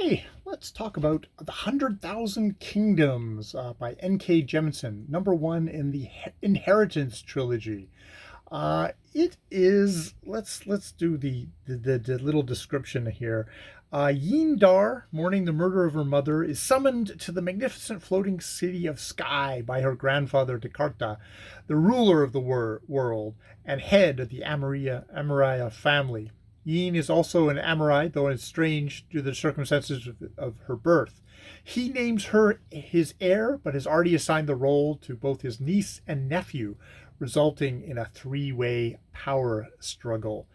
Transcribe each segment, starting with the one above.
Hey, let's talk about The 100,000 Kingdoms by N.K. Jemisin, number one in the Inheritance trilogy. It is. Let's do the little description here. Yin Dar, mourning the murder of her mother, is summoned to the magnificent floating city of Sky by her grandfather Dekarta, the ruler of the world and head of the Amariya family. Yin is also an Amorite, though it's strange due to the circumstances of her birth. He names her his heir, but has already assigned the role to both his niece and nephew, resulting in a three-way power struggle.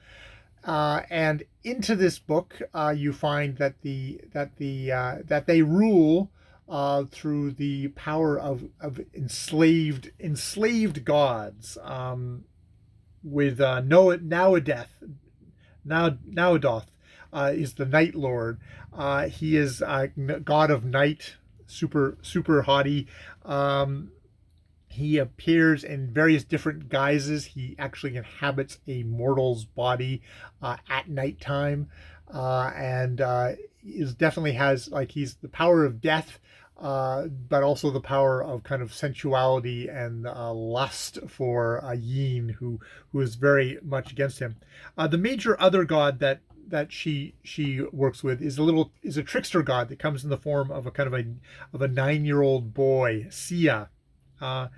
And into this book, you find that they rule through the power of enslaved gods. With Noadoth is the Night Lord. He is god of night, super haughty. He appears in various different guises. He actually inhabits a mortal's body at nighttime, and is definitely has like he's the power of death, but also the power of kind of sensuality and lust for Yin, who is very much against him. The major other god that she works with is a trickster god that comes in the form of a kind of a 9-year-old boy, Sia. Uh,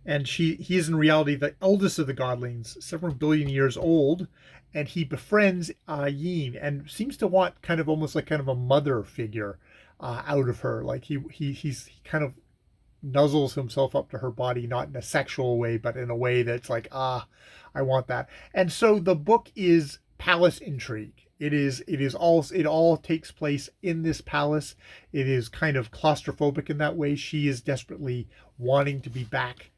and he is in reality the eldest of the godlings, several billion years old, and he befriends Yin and seems to want kind of almost like kind of a mother figure out of her. Like he kind of nuzzles himself up to her body, not in a sexual way, but in a way that's like, I want that. And so the book is palace intrigue. It all takes place in this palace. It is kind of claustrophobic in that way. She is desperately wanting to be back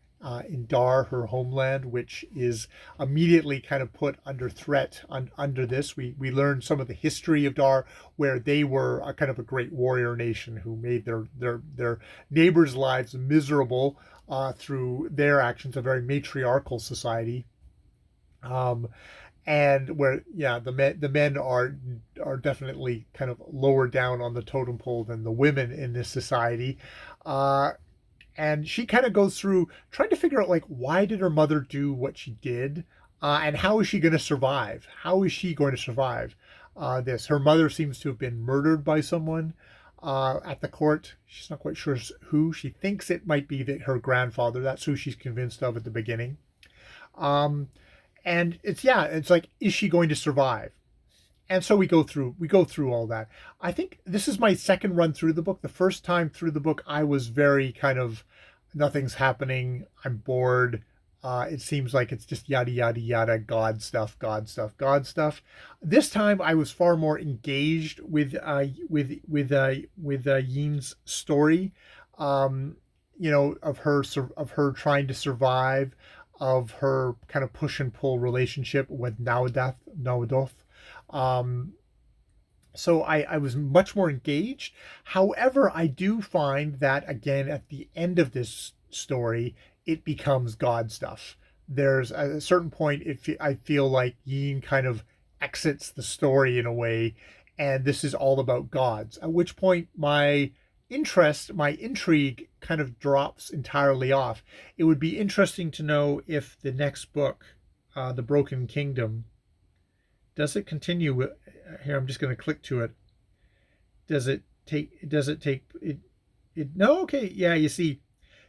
in Dar, her homeland, which is immediately kind of put under threat under this. We learn some of the history of Dar, where they were a kind of a great warrior nation who made their neighbors' lives miserable through their actions, a very matriarchal society. Um, and where the men are definitely kind of lower down on the totem pole than the women in this society. Uh, and she kind of goes through trying to figure out like why did her mother do what she did, and how is she going to survive? How is she going to survive this? Her mother seems to have been murdered by someone at the court. She's not quite sure who. She thinks it might be her grandfather. That's who she's convinced of at the beginning. Um, and it's like, is she going to survive? And so we go through all that. I think this is my second run through the book. The first time through the book, I was very kind of, nothing's happening, I'm bored. It seems like it's just yada yada yada, god stuff, god stuff, god stuff. This time I was far more engaged with Yin's story, um, of her trying to survive, of her kind of push and pull relationship with Noadoth. Um, so I was much more engaged. However, I do find that again at the end of this story, it becomes God stuff. There's at a certain point, I feel like Yin kind of exits the story in a way, and this is all about gods. At which point, my intrigue kind of drops entirely off. It would be interesting to know if the next book, The Broken Kingdom, does it continue here? I'm just going to click to it. Does it take it? No. Okay. Yeah. You see,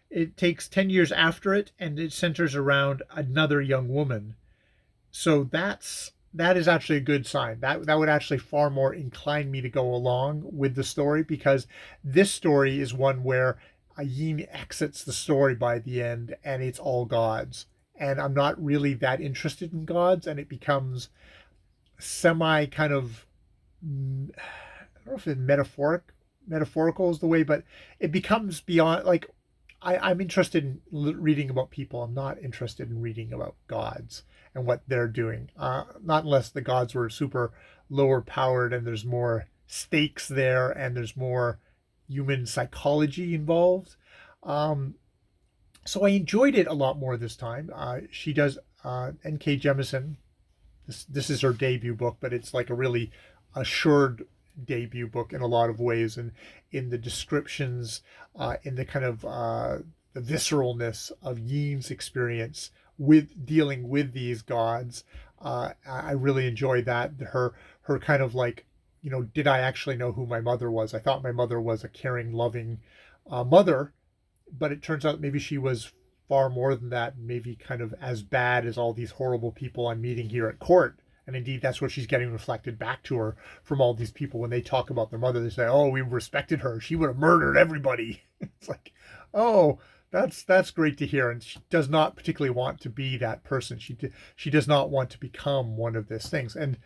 it takes 10 years after it, and it centers around another young woman. So that is actually a good sign. That would actually far more incline me to go along with the story, because this story is one where Yin exits the story by the end and it's all gods. And I'm not really that interested in gods, and it becomes semi kind of, I don't know if it's metaphorical is the way, but it becomes beyond like, I'm interested in reading about people. I'm not interested in reading about gods and what they're doing. Not unless the gods were super lower powered and there's more stakes there and there's more human psychology involved. Um, so I enjoyed it a lot more this time. She does N.K. Jemisin. This is her debut book, but it's like a really assured debut book in a lot of ways, and in the descriptions, in the kind of the visceralness of Yin's experience with dealing with these gods. I really enjoyed that. Her kind of like, did I actually know who my mother was? I thought my mother was a caring, loving mother, but it turns out maybe she was far more than that, maybe kind of as bad as all these horrible people I'm meeting here at court. And indeed, that's what she's getting reflected back to her from all these people when they talk about their mother. They say, "Oh, we respected her. She would have murdered everybody." It's like, oh, that's great to hear. And she does not particularly want to be that person. She does not want to become one of these things. And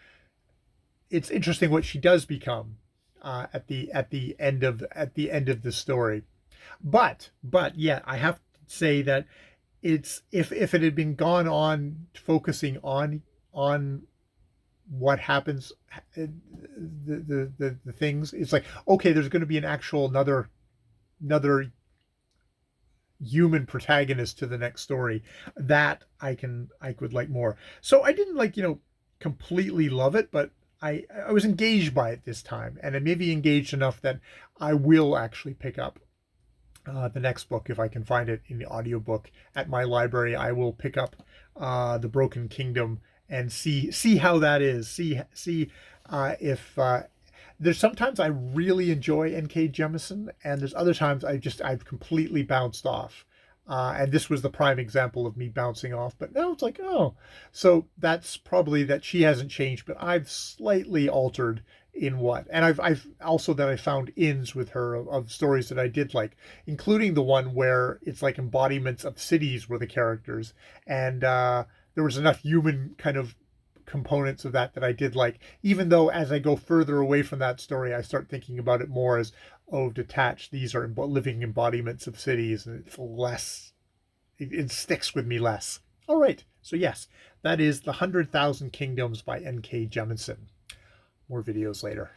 it's interesting what she does become at the end of the story. But yeah, I have to say that it's if it had been gone on focusing on what happens, the things, it's like, okay, there's going to be an actual another human protagonist to the next story that I could like more. So I didn't like, completely love it, but I was engaged by it this time, and I maybe engaged enough that I will actually pick up the next book if I can find it in the audiobook at my library. I will pick up The Broken Kingdom and see how that is. See if there's sometimes I really enjoy N.K. Jemisin, and there's other times I've completely bounced off. And this was the prime example of me bouncing off. But now it's like, oh, so that's probably that she hasn't changed, but I've slightly altered in what. And I've also that I found ins with her of stories that I did like, including the one where it's like embodiments of cities were the characters, and there was enough human kind of components of that I did like, even though as I go further away from that story, I start thinking about it more as, oh, detached, these are living embodiments of cities, and it's less, it sticks with me less. All right, so yes, that is The 100,000 Kingdoms by N.K. Jemisin. More videos later.